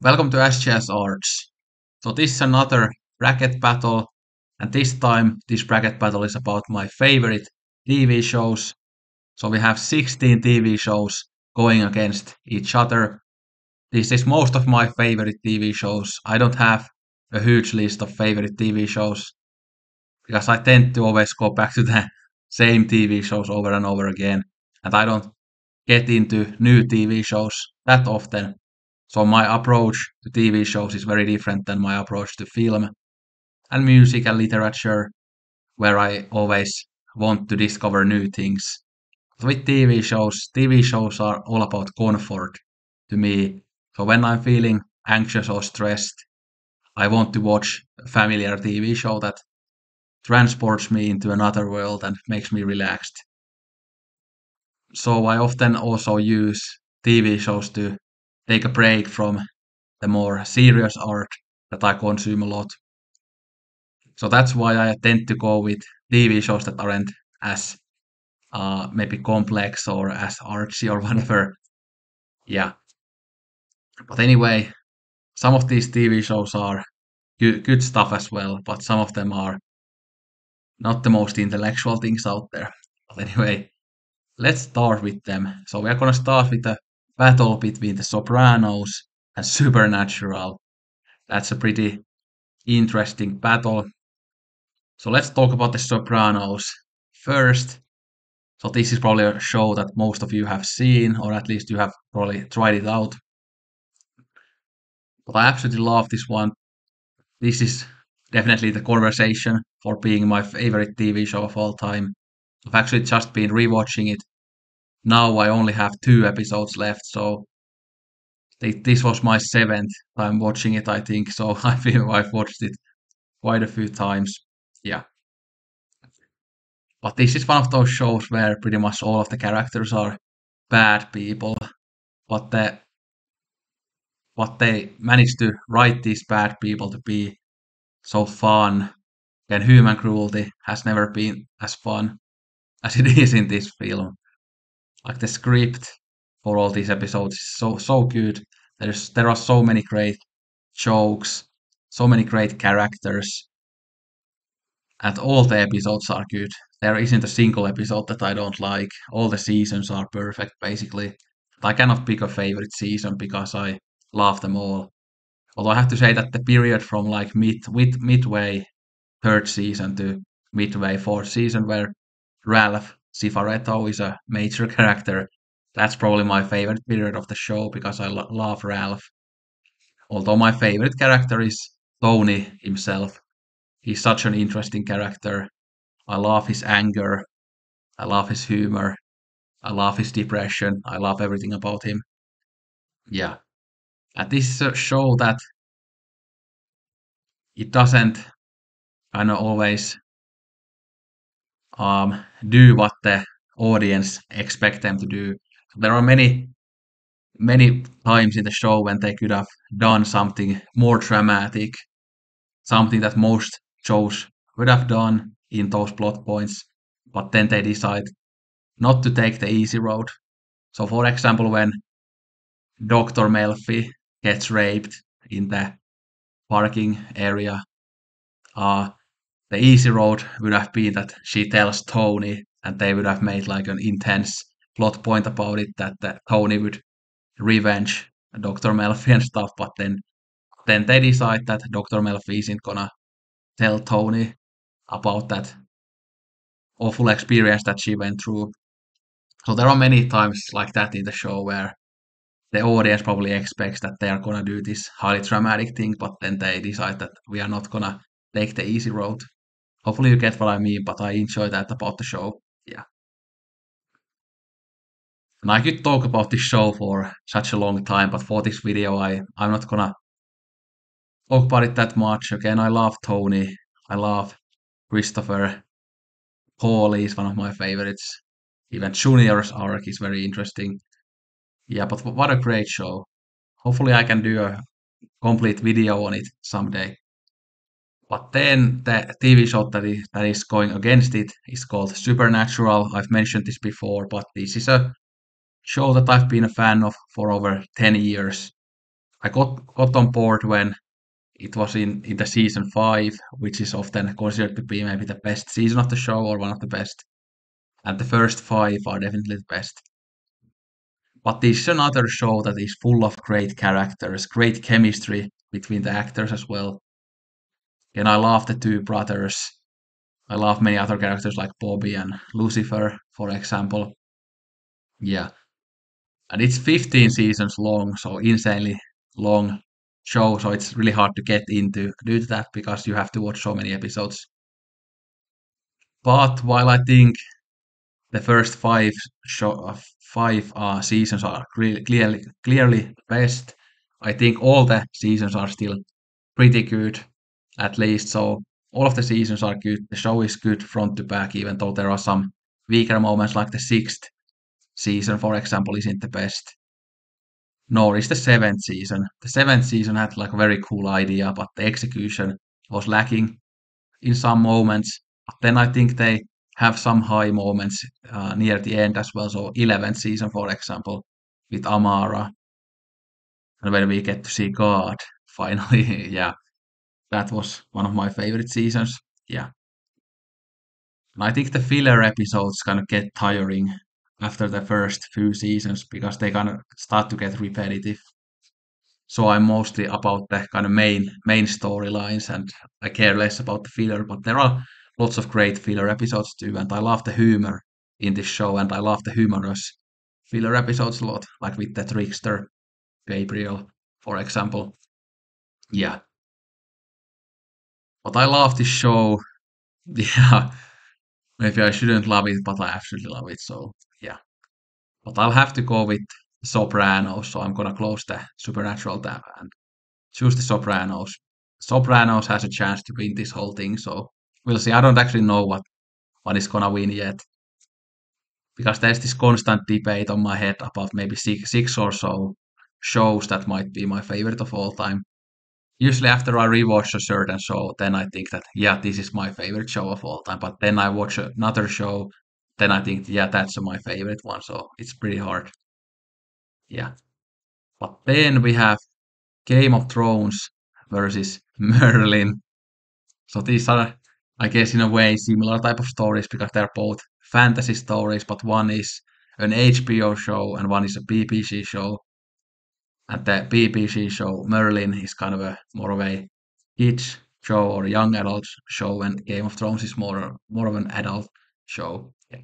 Welcome to SGS Arts. So this is another bracket battle, and this time this bracket battle is about my favorite TV shows. So we have 16 TV shows going against each other. This is most of my favorite TV shows. I don't have a huge list of favorite TV shows because I tend to always go back to the same TV shows over and over again, and I don't get into new TV shows that often. So my approach to TV shows is very different than my approach to film and music and literature, where I always want to discover new things. But with TV shows are all about comfort to me. So when I'm feeling anxious or stressed, I want to watch a familiar TV show that transports me into another world and makes me relaxed. So I often also use TV shows to take a break from the more serious art that I consume a lot. So that's why I tend to go with TV shows that aren't as maybe complex or as artsy or whatever. Yeah. But anyway, some of these TV shows are good stuff as well, but some of them are not the most intellectual things out there. But anyway, let's start with them. So we are gonna start with the battle between the Sopranos and Supernatural. That's a pretty interesting battle. So let's talk about the Sopranos first. So this is probably a show that most of you have seen, or at least you have probably tried it out. But I absolutely love this one. This is definitely the conversation for being my favorite TV show of all time. I've actually just been rewatching it. Now I only have 2 episodes left, so this was my seventh time watching it, I think. So I feel I've watched it quite a few times. Yeah. But this is one of those shows where pretty much all of the characters are bad people, but they manage to write these bad people to be so fun, and human cruelty has never been as fun as it is in this film. Like the script for all these episodes is so good. There are so many great jokes, so many great characters, and all the episodes are good. There isn't a single episode that I don't like. All the seasons are perfect, basically. I cannot pick a favorite season because I love them all. Although I have to say that the period from like midway third season to midway fourth season, where Ralph Cifaretto is a major character, that's probably my favorite period of the show because I love Ralph. Although my favorite character is Tony himself. He's such an interesting character. I love his anger. I love his humor. I love his depression. I love everything about him. Yeah. And this is a show that it doesn't kind of always do what the audience expect them to do. There are many times in the show when they could have done something more dramatic, something that most shows would have done in those plot points, but then they decide not to take the easy road. So, for example, when Dr. Melfi gets raped in the parking area, uh, the easy road would have been that she tells Tony, and they would have made like an intense plot point about it that Tony would revenge Dr. Melfi and stuff. But then they decide that Dr. Melfi isn't gonna tell Tony about that awful experience that she went through. So there are many times like that in the show where the audience probably expects that they are gonna do this highly dramatic thing, but then they decide that we are not gonna take the easy road. Hopefully you get what I mean, but I enjoy that about the show. Yeah. And I could talk about this show for such a long time, but for this video I'm not gonna talk about it that much. Again, I love Tony. I love Christopher. Paul is one of my favorites. Even Junior's arc is very interesting. Yeah, but what a great show. Hopefully I can do a complete video on it someday. But then the TV show that is going against it is called Supernatural. I've mentioned this before, but this is a show that I've been a fan of for over 10 years. I got on board when it was in the season 5, which is often considered to be maybe the best season of the show or one of the best. And the first 5 are definitely the best. But this is another show that is full of great characters, great chemistry between the actors as well. And I love the two brothers. I love many other characters like Bobby and Lucifer, for example. Yeah. And it's 15 seasons long, so insanely long show. So it's really hard to get into due to that because you have to watch so many episodes. But while I think the first five seasons are really clearly best, I think all the seasons are still pretty good, at least. So all of the seasons are good. The show is good front to back, even though there are some weaker moments, like the sixth season, for example, isn't the best. Nor is the seventh season. The seventh season had like a very cool idea, but the execution was lacking in some moments. But then I think they have some high moments near the end as well. So 11th season, for example, with Amara, and when we get to see God finally, yeah, that was one of my favorite seasons. Yeah, and I think the filler episodes kind of get tiring after the first few seasons because they kind of start to get repetitive. So I'm mostly about the kind of main storylines, and I care less about the filler. But there are lots of great filler episodes too, and I love the humor in this show, and I love the humorous filler episodes a lot, like with the trickster Gabriel, for example. Yeah, but I love this show. Yeah, maybe I shouldn't love it, but I absolutely love it. So yeah, but I'll have to go with Sopranos. So I'm gonna close the Supernatural tab and choose the Sopranos. Sopranos has a chance to win this whole thing, so we'll see. I don't actually know what is gonna win yet because there's this constant debate on my head about maybe six or so shows that might be my favorite of all time. Usually, after I rewatch a certain show, then I think that yeah, this is my favorite show of all time. But then I watch another show, then I think yeah, that's my favorite one. So it's pretty hard. Yeah. But then we have Game of Thrones versus Merlin. So these are, I guess, in a way similar type of stories because they're both fantasy stories, but one is an HBO show and one is a BBC show. And the BBC show Merlin is kind of a more of a kids show or young adult show, and Game of Thrones is more of an adult show. Yeah.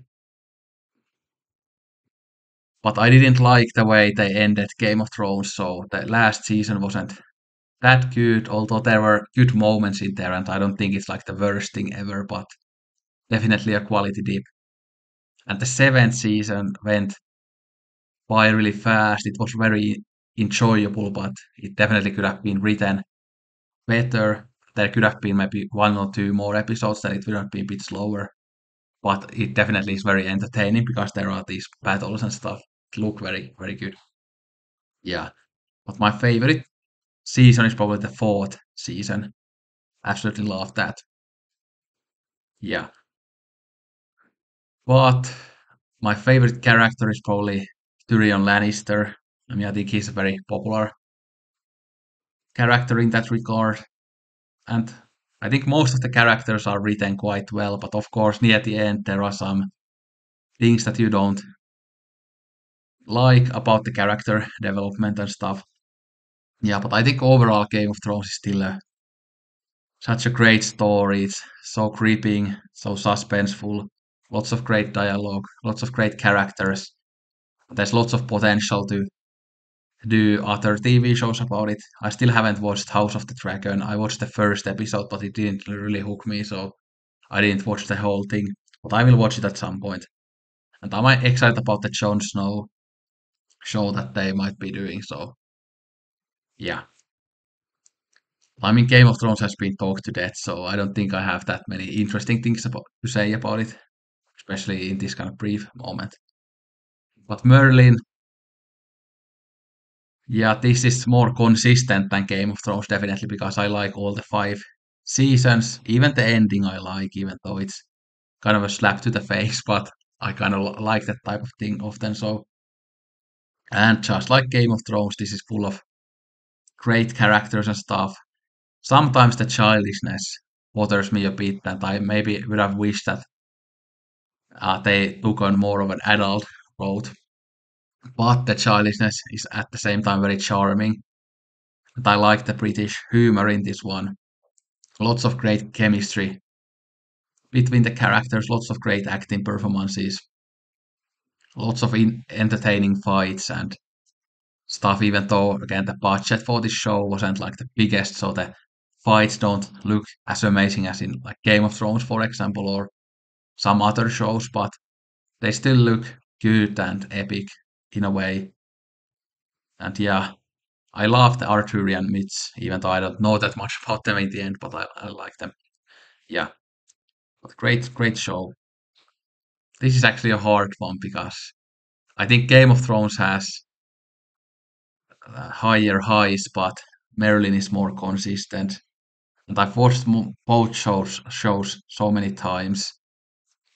But I didn't like the way they ended Game of Thrones, so the last season wasn't that good, although there were good moments in there, and I don't think it's like the worst thing ever, but definitely a quality dip. And the seventh season went by really fast. It was very enjoyable, but it definitely could have been written better. There could have been maybe one or two more episodes that it would have been a bit slower. But it definitely is very entertaining because there are these battles and stuff. It look very good. Yeah. But my favorite season is probably the fourth season. Absolutely love that. Yeah. But my favorite character is probably Tyrion Lannister. I mean, I think he's a very popular character in that regard. And I think most of the characters are written quite well, but of course, near the end, there are some things that you don't like about the character development and stuff. Yeah, but I think overall, Game of Thrones is still such a great story. It's so gripping, so suspenseful, lots of great dialogue, lots of great characters. There's lots of potential to do other TV shows about it. I still haven't watched House of the Dragon. I watched the first episode, but it didn't really hook me, so I didn't watch the whole thing. But I will watch it at some point. And I'm excited about the Jon Snow show that they might be doing. So yeah, I mean Game of Thrones has been talked to death, so I don't think I have that many interesting things to say about it, especially in this kind of brief moment. But Merlin, yeah, this is more consistent than Game of Thrones definitely because I like all the 5 seasons. Even the ending I like, even though it's kind of a slap to the face, but I kind of like that type of thing often. So, and just like Game of Thrones, this is full of great characters and stuff. Sometimes the childishness bothers me a bit, that I maybe would have wished that they took on more of an adult road. But the childishness is at the same time very charming. And I like the British humor in this one. Lots of great chemistry between the characters, lots of great acting performances, lots of entertaining fights and stuff, even though, again, the budget for this show wasn't like the biggest, so the fights don't look as amazing as in like Game of Thrones, for example, or some other shows, but they still look good and epic in a way. And yeah, I love the Arthurian myths, even though I don't know that much about them in the end, but I like them. Yeah, but great show. This is actually a hard one because I think Game of Thrones has higher highs, but Merlin is more consistent. And I've watched both shows so many times.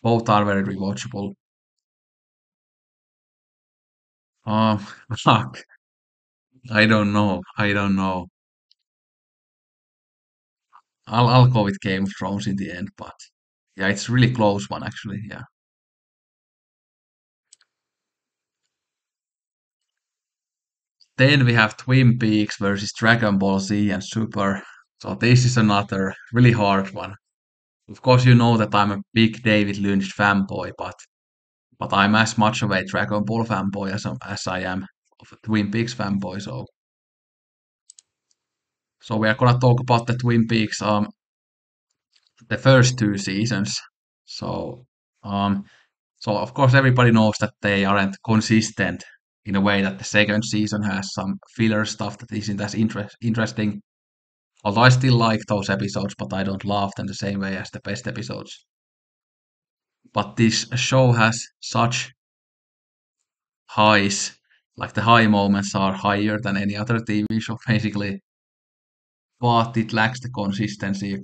Both are very rewatchable. Um, fuck, I don't know. I don't know. I'll go with Game of Thrones in the end, but yeah, it's really close one actually. Yeah. Then we have Twin Peaks versus Dragon Ball Z and Super. So this is another really hard one. Of course, you know that I'm a big David Lynch fanboy, but I'm as much of a Dragon Ball fanboy as I am of a Twin Peaks fanboy. So we are gonna talk about the Twin Peaks, the first two seasons. So um, so of course everybody knows that they aren't consistent in a way that the second season has some filler stuff that isn't as interesting. Although I still like those episodes, but I don't love them the same way as the best episodes. But this show has such highs, like the high moments are higher than any other TV show, basically. But it lacks the consistency.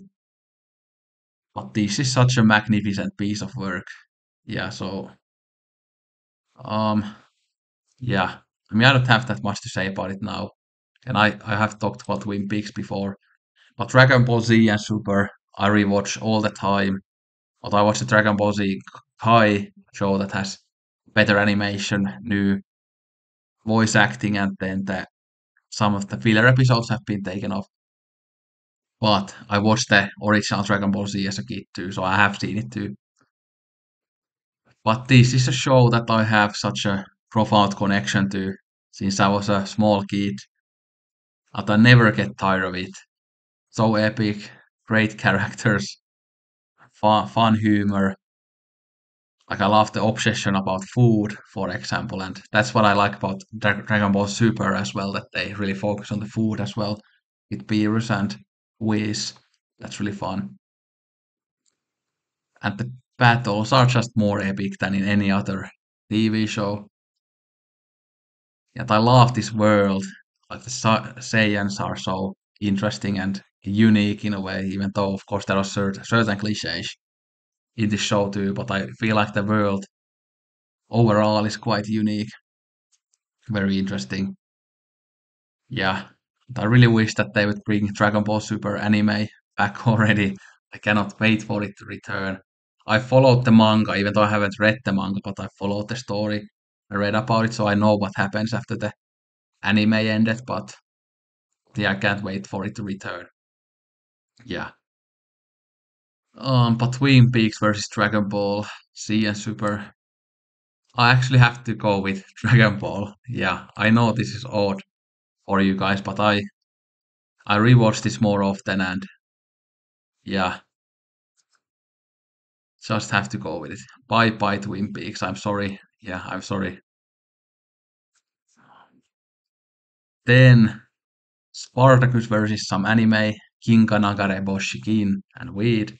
But this is such a magnificent piece of work. Yeah, so um yeah. I mean I don't have that much to say about it now. And I have talked about Twin Peaks before. But Dragon Ball Z and Super I rewatch all the time. But I watch the Dragon Ball Z Kai show that has better animation, new voice acting, and then some of the filler episodes have been taken off. But I watched the original Dragon Ball Z as a kid too, so I have seen it too. But this is a show that I have such a profound connection to since I was a small kid, that I never get tired of it. So epic, great characters, fun humor. Like I love the obsession about food, for example, and that's what I like about Dragon Ball Super as well. That they really focus on the food as well, with Beerus and Whis. That's really fun, and the battles are just more epic than in any other TV show. Yet I love this world. Like the Saiyans are so interesting and unique in a way, even though of course there are certain cliches in this show too. But I feel like the world overall is quite unique, very interesting. Yeah, I really wish that they would bring Dragon Ball Super anime back already. I cannot wait for it to return. I followed the manga, even though I haven't read the manga, but I followed the story. I read about it, so I know what happens after the anime ended. But yeah, I can't wait for it to return. Yeah. But Twin Peaks versus Dragon Ball Z and Super. I actually have to go with Dragon Ball. Yeah, I know this is odd for you guys, but I rewatch this more often, and yeah, just have to go with it. Bye bye Twin Peaks. I'm sorry. Yeah, I'm sorry. Then Spartacus versus some anime. Ginga Nagareboshi Kin and Weed.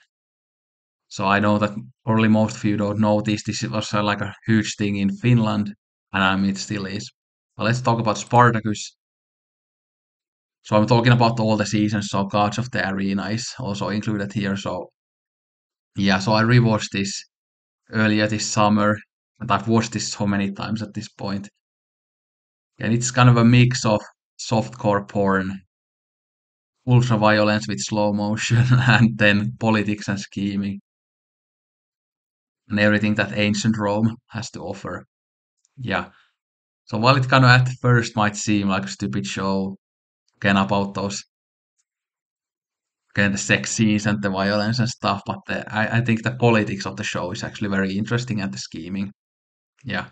So I know that probably most of you don't know this. This was like a huge thing in Finland, and I mean it still is. But let's talk about Spartacus. So I'm talking about all the seasons. So Gods of the Arena is also included here. So yeah, so I rewatched this earlier this summer, and I've watched this so many times at this point. And it's kind of a mix of softcore porn ultra violence with slow motion, and then politics and scheming, and everything that ancient Rome has to offer. Yeah. So while it kind of at first might seem like a stupid show, again about those again the sex scenes and the violence and stuff, but I think the politics of the show is actually very interesting and the scheming. Yeah.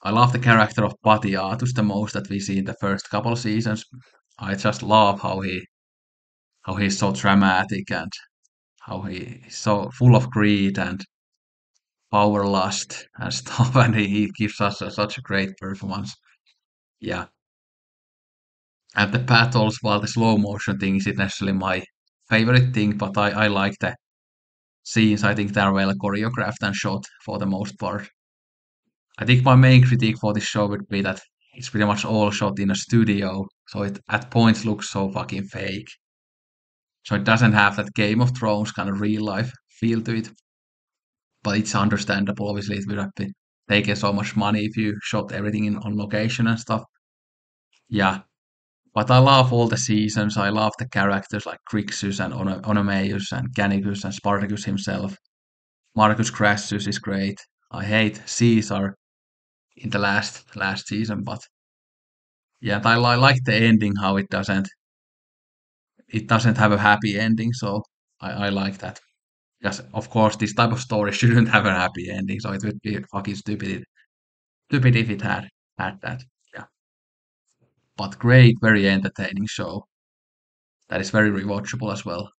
I love the character of Patiatus the most that we see in the first couple of seasons. I just love how he's so dramatic and how he is so full of greed and power lust and stuff, and he gives us such a great performance. Yeah, and the battles, while the slow motion thing isn't necessarily my favorite thing, but I like the scenes. I think they're well choreographed and shot for the most part. I think my main critique for this show would be that it's pretty much all shot in a studio, so it at points looks so fucking fake. So it doesn't have that Game of Thrones kind of real life feel to it. But it's understandable. Obviously, it would have been taken so much money if you shot everything on location and stuff. Yeah, but I love all the seasons. I love the characters like Crixus and Onomaeus and Canicus and Spartacus himself. Marcus Crassus is great. I hate Caesar in the last season, but yeah, I like the ending how it doesn't have a happy ending, so I like that. Because of course this type of story shouldn't have a happy ending, so it would be fucking stupid if it had that. Yeah. But great, very entertaining show. That is very rewatchable as well.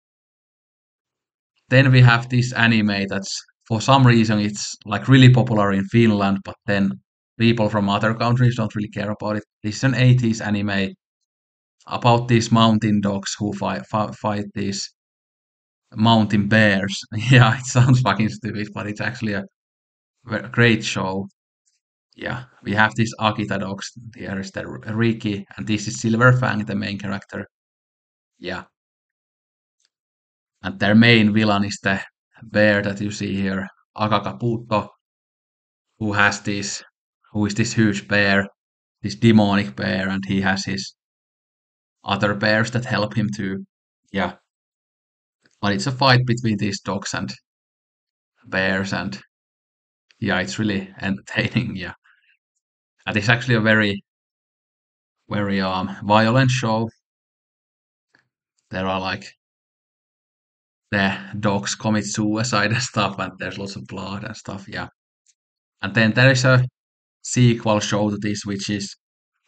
Then we have this anime that's for some reason it's like really popular in Finland, but then people from other countries don't really care about it. This is an 80s anime about these mountain dogs who fight these mountain bears. Yeah, it sounds fucking stupid, but it's actually a great show. Yeah, we have these Akita dogs. Here is the Riki, and this is Silverfang, the main character. Yeah, and their main villain is the bear that you see here, Akakaputo, who has this, who is this huge bear, this demonic bear, and he has his other bears that help him too. Yeah, but it's a fight between these dogs and bears, and yeah, it's really entertaining. Yeah, and it's actually a very violent show. There are like the dogs commit suicide and stuff, and there's lots of blood and stuff. Yeah, and then there is a sequel show to this, which is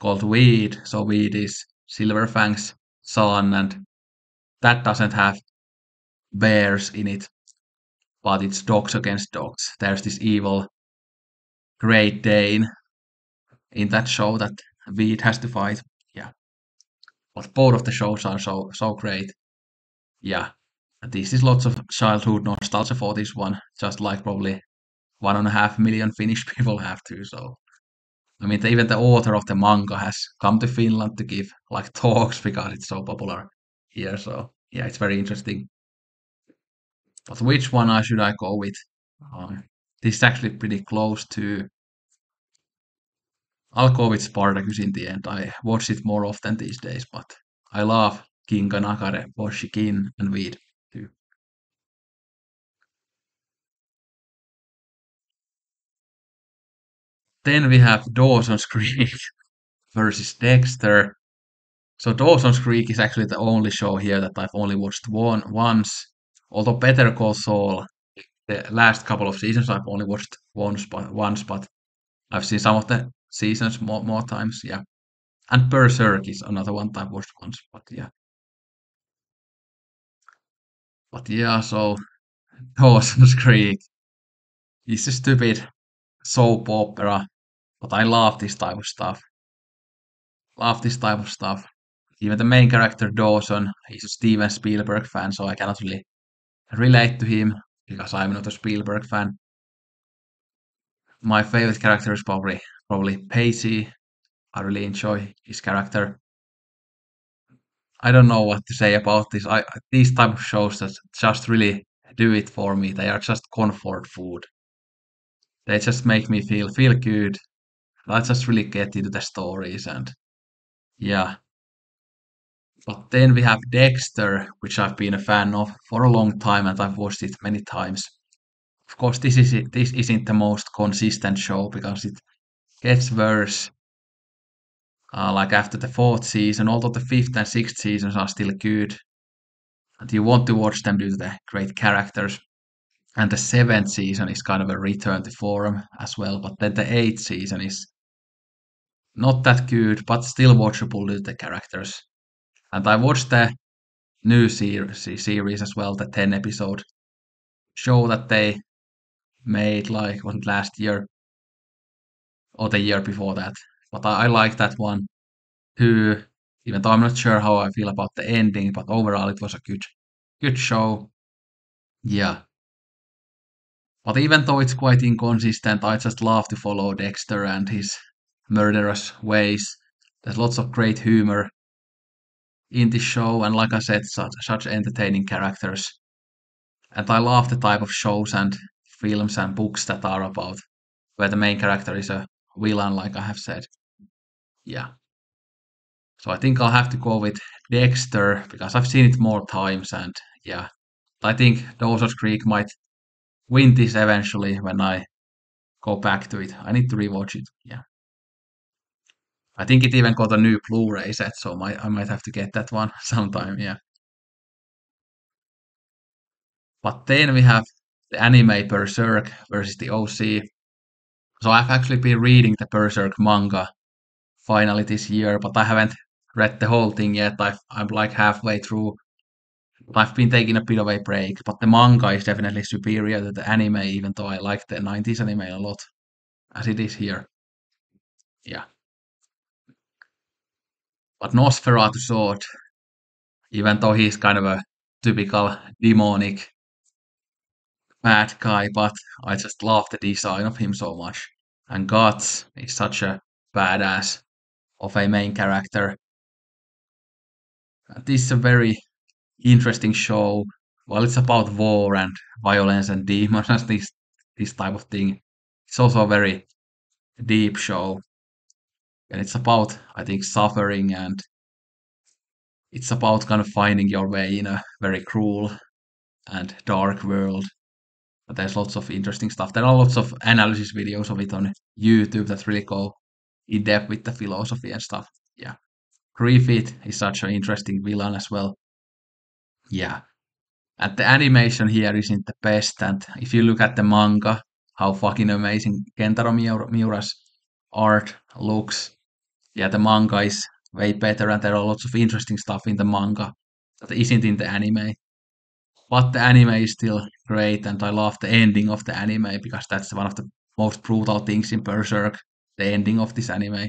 called Weed. So Weed is Silverfang's son, and that doesn't have bears in it, but it's dogs against dogs. There's this evil Great Dane in that show that Weed has to fight. Yeah, but both of the shows are so great. Yeah, and this is lots of childhood nostalgia for this one, just like probably 1.5 million Finnish people have to. So I mean, even the author of the manga has come to Finland to give like talks because it's so popular here. So yeah, it's very interesting. But which one should I go with? Um, this is actually pretty close to. I'll go with Spartacus in the end. I watch it more often these days, but I love Ginga Nagareboshi Kin and Weed too. Then we have Dawson's Creek versus Dexter. So Dawson's Creek is actually the only show here that I've only watched once. Although Better Call Saul, the last couple of seasons I've only watched once, but I've seen some of the seasons more times. Yeah, and Berserk is another one that I've watched once. But yeah, so Dawson's Creek is a stupid soap opera, but I love this type of stuff. Love this type of stuff. Even the main character Dawson, he's a Steven Spielberg fan, so I cannot really relate to him because I'm not a Spielberg fan. My favorite character is probably Pacey. I really enjoy his character. I don't know what to say about this. These type of shows that just really do it for me. They are just comfort food. They just make me feel good. I just really get into the stories and yeah. But then we have Dexter, which I've been a fan of for a long time and I've watched it many times. Of course, this isn't the most consistent show because it gets worse. Like after the fourth season, although the fifth and sixth seasons are still good, and you want to watch them due to the great characters. And the seventh season is kind of a return to form as well. But then the eighth season is not that good, but still watchable due to the characters. And I watched the new series as well, the 10 episode show that they made like was it last year or the year before that. But I like that one too, even though I'm not sure how I feel about the ending, but overall it was a good show. Yeah. But even though it's quite inconsistent, I just love to follow Dexter and his murderous ways. There's lots of great humor in this show, and like I said, such entertaining characters. And I love the type of shows and films and books that are about where the main character is a villain, like I have said. Yeah. So I think I'll have to go with Dexter because I've seen it more times, and yeah, I think Dawson's Creek might win this eventually when I go back to it. I need to rewatch it. Yeah. I think it even got a new Blu-ray set, so I might have to get that one sometime. Yeah. But then we have the anime Berserk versus the OC. So I've actually been reading the Berserk manga finally this year, but I haven't read the whole thing yet. I'm like halfway through. I've been taking a bit of a break, but the manga is definitely superior to the anime, even though I like the 90s anime a lot, as it is here. Yeah. But Nosferatu Sword, even though he's kind of a typical demonic bad guy, but I just love the design of him so much. And Guts is such a badass of a main character. This is a very interesting show. Well, it's about war and violence and demons and this type of thing. It's also a very deep show, and it's about I think suffering and it's about kind of finding your way in a very cruel and dark world. But there's lots of interesting stuff. There are lots of analysis videos of it on YouTube that really go in depth with the philosophy and stuff. Yeah. Griffith is such an interesting villain as well. Yeah. And the animation here isn't the best. And if you look at the manga, how fucking amazing Kentaro Miura's art looks. Yeah, the manga is way better, and there are lots of interesting stuff in the manga that isn't in the anime. But the anime is still great, and I love the ending of the anime because that's one of the most brutal things in Berserk. The ending of this anime.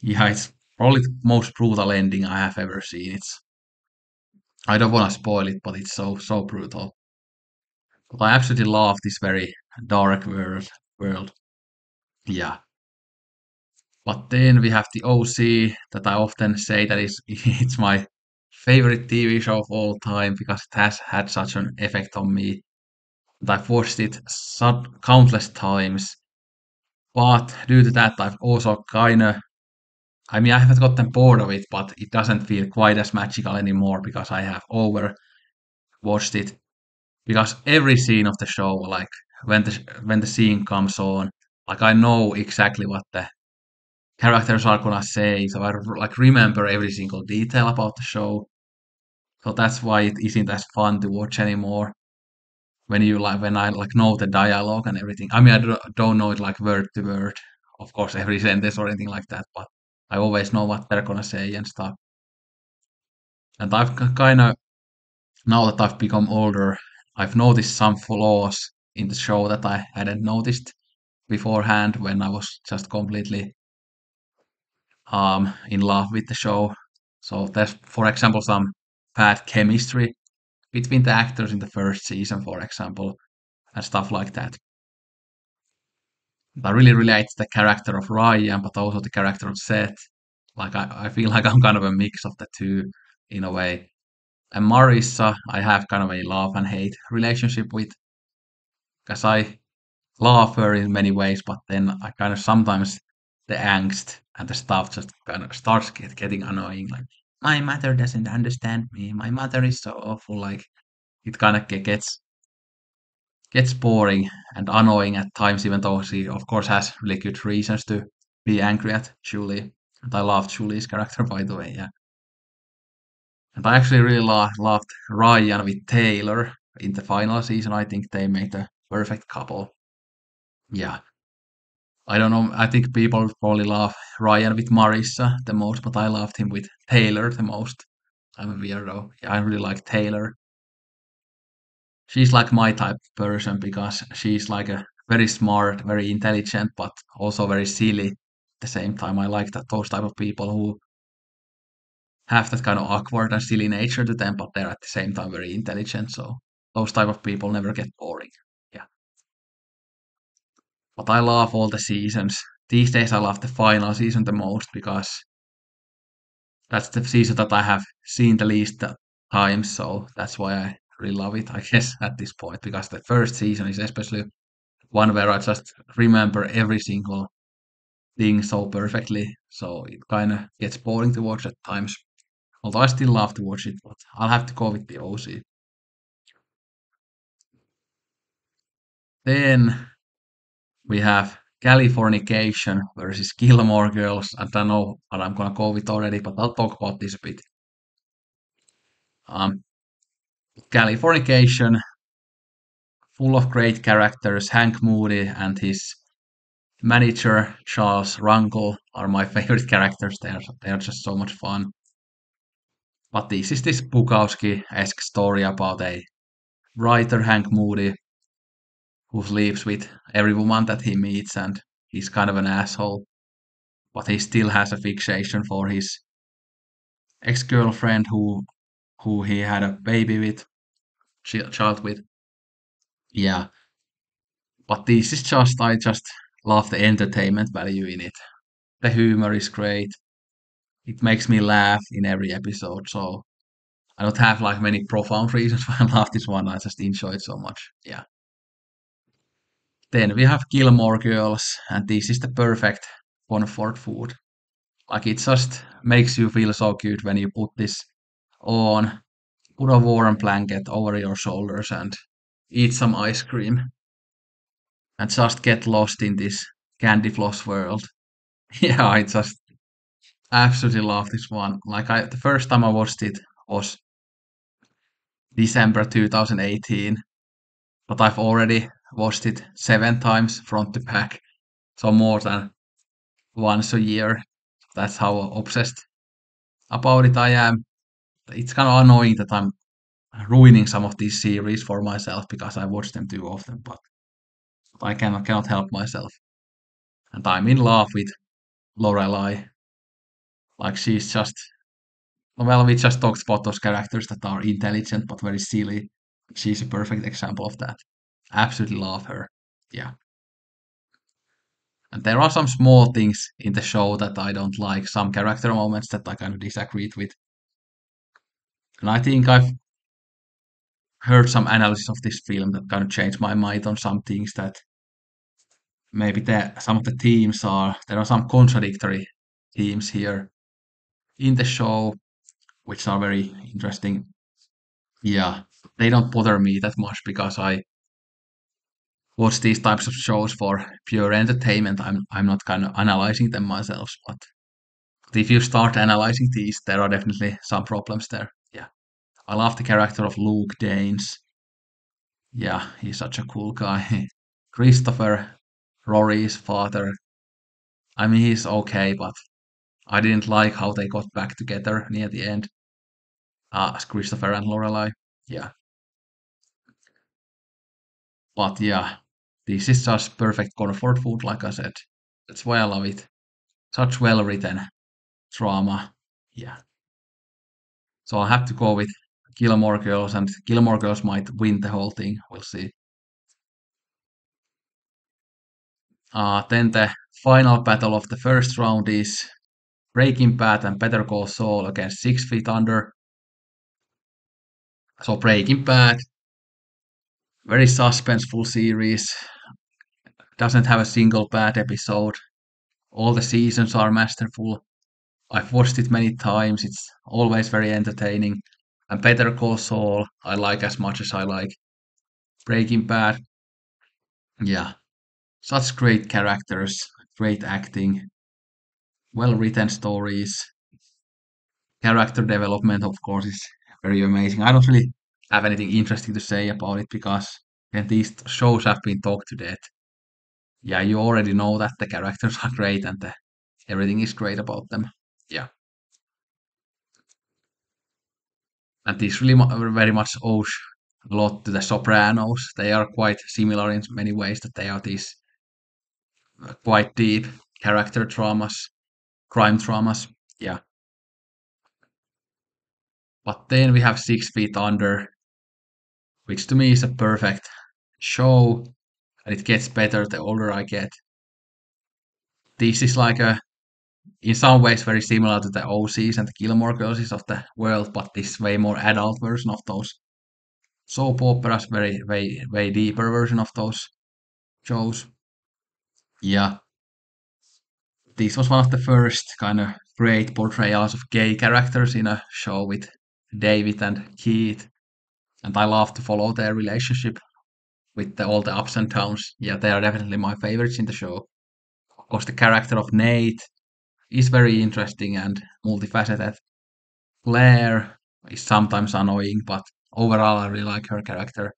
Yeah, it's probably the most brutal ending I have ever seen. I don't want to spoil it, but it's so brutal. But I absolutely love this very dark world. Yeah. But then we have the OC that I often say that is it's my favorite TV show of all time because it has had such an effect on me. And I've watched it countless times. But due to that, I've also kinda I mean I haven't gotten bored of it, but it doesn't feel quite as magical anymore because I have over watched it. Because every scene of the show, like when the scene comes on, like I know exactly what the characters are gonna say, so I like remember every single detail about the show. So that's why it isn't as fun to watch anymore. When I like know the dialogue and everything. I mean, don't know it like word to word, of course, every sentence or anything like that, but I always know what they're gonna say and stuff. And I've kind of now that I've become older, I've noticed some flaws in the show that I hadn't noticed beforehand when I was just completely in love with the show. So there's, for example, some bad chemistry between the actors in the first season, for example, and stuff like that. I really relate to the character of Ryan, but also the character of Seth. Like I feel like I'm kind of a mix of the two in a way. And Marissa, I have kind of a love and hate relationship with, because I love her in many ways, but then I kind of sometimes the angst and the stuff just kind of starts getting annoying. Like my mother doesn't understand me. My mother is so awful. Like it kind of gets boring and annoying at times, even though she of course has really good reasons to be angry at Julie. And I love Julie's character, by the way. Yeah, and I actually really loved Ryan with Taylor in the final season. I think they made a perfect couple. Yeah, I don't know. I think people probably love Ryan with Marissa the most, but I loved him with Taylor the most. I'm a weirdo. Yeah, I really like Taylor. She's like my type of person because she's like a very smart, very intelligent, but also very silly at the same time. I like that those type of people who have that kind of awkward and silly nature to them, but they're at the same time very intelligent. So those type of people never get boring. Yeah. But I love all the seasons. These days I love the final season the most because that's the season that I have seen the least times. So that's why I really love it, I guess, at this point. Because the first season is especially one where I just remember every single thing so perfectly. So it kind of gets boring to watch at times. Although I still love to watch it, but I'll have to go with the OC. Then we have Californication versus Gilmore Girls. I don't know what I'm gonna go with already, but I'll talk about this a bit. Um, Californication, full of great characters. Hank Moody and his manager Charles Runkle are my favorite characters. They are just so much fun. But this Bukowski-esque story about a writer, Hank Moody, who sleeps with every woman that he meets, and he's kind of an asshole, but he still has a fixation for his ex-girlfriend who he had a baby with, child with. Yeah, but this is just I just love the entertainment value in it. The humor is great. It makes me laugh in every episode, so I don't have like many profound reasons why I love this one. I just enjoy it so much. Yeah. Then we have Gilmore Girls, and this is the perfect comfort food. Like it just makes you feel so good when you put this on, put a warm blanket over your shoulders and eat some ice cream and just get lost in this candy floss world. Yeah, I just absolutely love this one. The first time I watched it was December 2018, but I've already watched it 7 times front to back, so more than once a year. That's how obsessed about it I am. It's kind of annoying that I'm ruining some of these series for myself because I watch them too often, but I cannot help myself. And I'm in love with Lorelai. Like she's just well, we just talked about those characters that are intelligent but very silly. She's a perfect example of that. Absolutely love her. Yeah. And there are some small things in the show that I don't like, some character moments that I kind of disagreed with. And I think I've heard some analysis of this film that kind of changed my mind on some things that maybe some of the themes are there are some contradictory themes here in the show which are very interesting. Yeah, they don't bother me that much because I watch these types of shows for pure entertainment. I'm not kind of analyzing them myself, but if you start analyzing these, there are definitely some problems there. Yeah, I love the character of Luke Danes. Yeah, he's such a cool guy. Christopher, Rory's father. I mean, he's okay, but I didn't like how they got back together near the end. As Christopher and Lorelai. Yeah, but yeah, this is just perfect comfort food, like I said. That's why I love it. Such well written drama. Yeah. So I have to go with Gilmore Girls, and Gilmore Girls might win the whole thing. We'll see. Then the final battle of the first round is Breaking Bad and Better Call Saul against 6 Feet Under. So Breaking Bad, very suspenseful series, doesn't have a single bad episode. All the seasons are masterful. I've watched it many times. It's always very entertaining. And Better Call Saul, I like as much as I like Breaking Bad. Yeah, such great characters, great acting, well written stories. Character development, of course, is very amazing. I don't really have anything interesting to say about it because these shows have been talked to death. Yeah, you already know that the characters are great and everything is great about them. Yeah, and this really very much owes a lot to the Sopranos. They are quite similar in many ways that they are these quite deep character dramas, crime dramas. Yeah, but then we have 6 Feet Under, which to me is a perfect show, and it gets better the older I get. This is like in some ways very similar to the OCs and the Gilmore Girls of the world, but this way more adult version of those soap operas, very, way deeper version of those shows. Yeah, this was one of the first kind of great portrayals of gay characters in a show with David and Keith, and I love to follow their relationship with all the ups and downs. Yeah, they are definitely my favorites in the show. Of course, the character of Nate is very interesting and multifaceted. Claire is sometimes annoying, but overall I really like her character.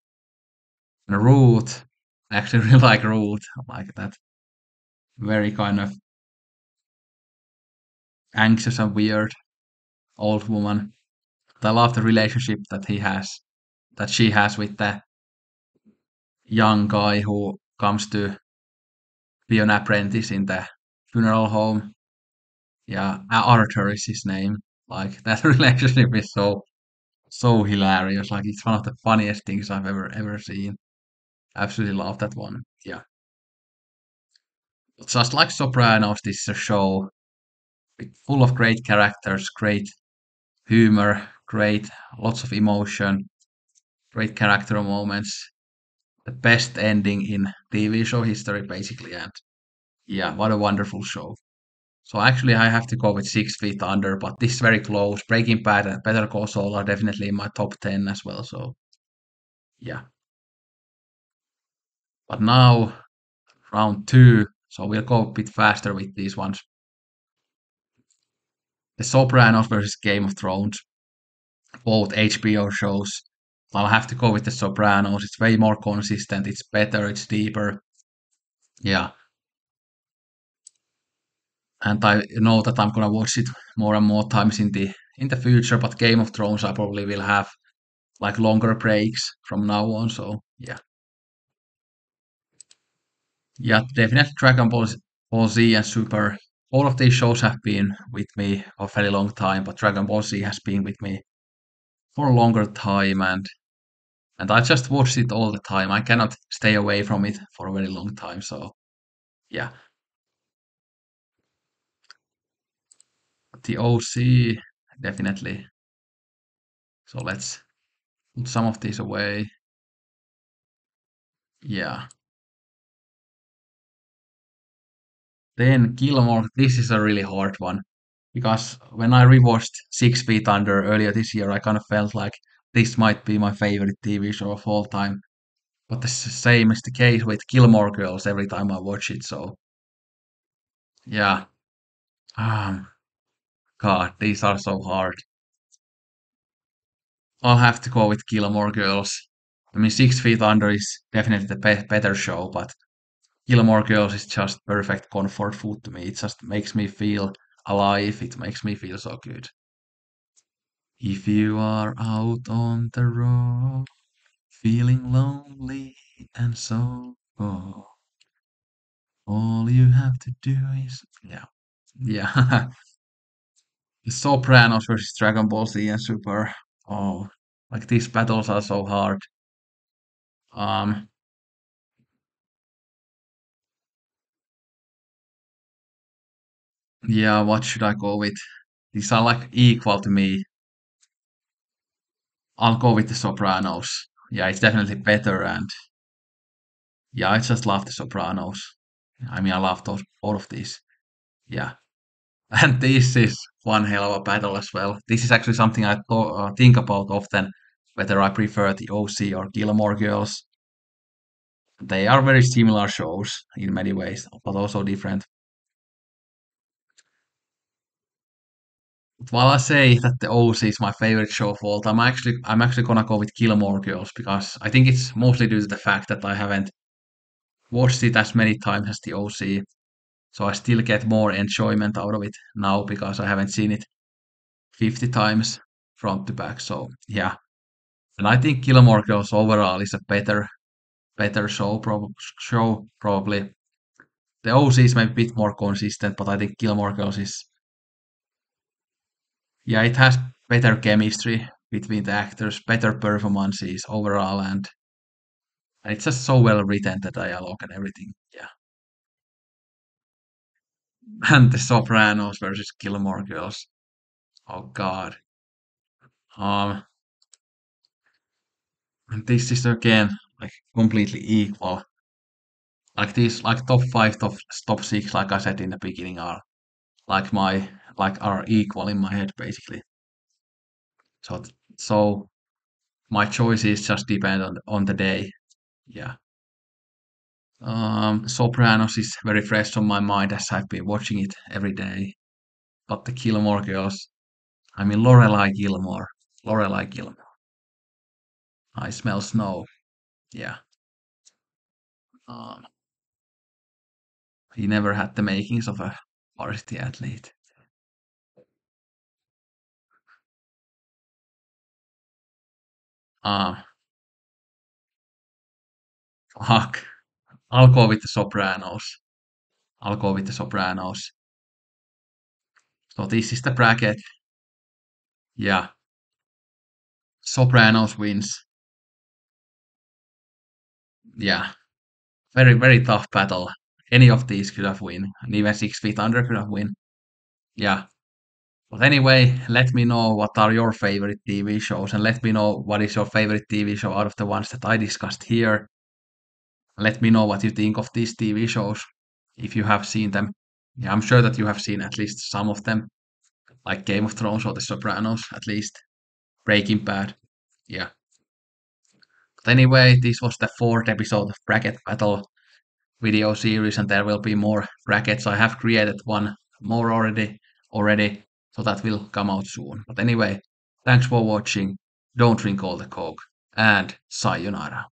And Ruth, I actually really like Ruth. I like that very kind of anxious and weird old woman. But I love the relationship that she has with the young guy who comes to be an apprentice in the funeral home. Yeah, Arthur is his name. Like that relationship is so hilarious. Like it's one of the funniest things I've ever seen. Absolutely love that one. Yeah. Just like Sopranos, this is a show full of great characters, great humor, great lots of emotion, great character moments. The best ending in TV show history, basically. And yeah, what a wonderful show. So actually, I have to go with 6 Feet Under, but this is very close. Breaking Bad and Better Call Saul are definitely in my top 10 as well. So yeah. But now round two, so we'll go a bit faster with these ones. The Sopranos versus Game of Thrones, both HBO shows. I'll have to go with The Sopranos. It's way more consistent. It's better. It's deeper. Yeah, and I know that I'm gonna watch it more and more times in the future. But Game of Thrones, I probably will have like longer breaks from now on. So yeah, definitely Ball Z and Super. All of these shows have been with me for a very long time, but Dragon Ball Z has been with me for a longer time, and I just watch it all the time. I cannot stay away from it for a very long time. So yeah, the OC definitely. So let's put some of these away. Yeah. Then Gilmore. This is a really hard one because when I rewatched 6 Feet Under earlier this year, I kind of felt like this might be my favorite TV show of all time. But the same is the case with Gilmore Girls every time I watch it. So yeah. Um, God, these are so hard. I'll have to go with Gilmore Girls. I mean, 6 Feet Under is definitely the better show, but Gilmore Girls is just perfect comfort food to me. It just makes me feel alive. It makes me feel so good. If you are out on the road, feeling lonely and so bored, all you have to do is yeah. The Sopranos versus Dragon Ball Z and Super. Oh, like these battles are so hard. Um, yeah, what should I go with? These are like equal to me. I'll go with the Sopranos. Yeah, it's definitely better, and yeah, I just love the Sopranos. I mean, I love those all of these. Yeah, And this is one hell of a battle as well. This is actually something I think about often, whether I prefer the OC or Gilmore Girls. They are very similar shows in many ways, but also different. But while I say that the OC is my favorite show of all time, I'm actually gonna go with Gilmore Girls because I think it's mostly due to the fact that I haven't watched it as many times as the OC. So I still get more enjoyment out of it now because I haven't seen it 50 times front to back. So yeah. And I think Gilmore Girls overall is a better show probably. The OC is maybe a bit more consistent, but I think Gilmore Girls is, yeah, it has better chemistry between the actors, better performances overall, and it's just so well written, the dialogue and everything. Yeah. And the Sopranos versus Gilmore Girls. Oh God. Um, and this is again like completely equal. Like these, like top five, top six, like I said in the beginning, are like my like are equal in my head basically. So my choices just depend on the day. Yeah. Sopranos is very fresh on my mind as I've been watching it every day. But the Gilmore Girls, I mean Lorelai Gilmore. I smell snow. Yeah. Um, he never had the makings of a varsity athlete. Um, fuck. I'll go with the Sopranos. I'll go with the Sopranos. So this is the bracket. Yeah. Sopranos wins. Yeah. Very, very tough battle. Any of these could have win. And even 6 feet under could have win. Yeah. But anyway, let me know what are your favorite TV shows and let me know what is your favorite TV show out of the ones that I discussed here. Let me know what you think of these TV shows if you have seen them. Yeah, I'm sure that you have seen at least some of them, like Game of Thrones or The Sopranos, at least. Breaking Bad. Yeah. But anyway, this was the fourth episode of Bracket Battle video series, and there will be more brackets. I have created one more already, so that will come out soon. But anyway, thanks for watching. Don't drink all the coke, and sayonara.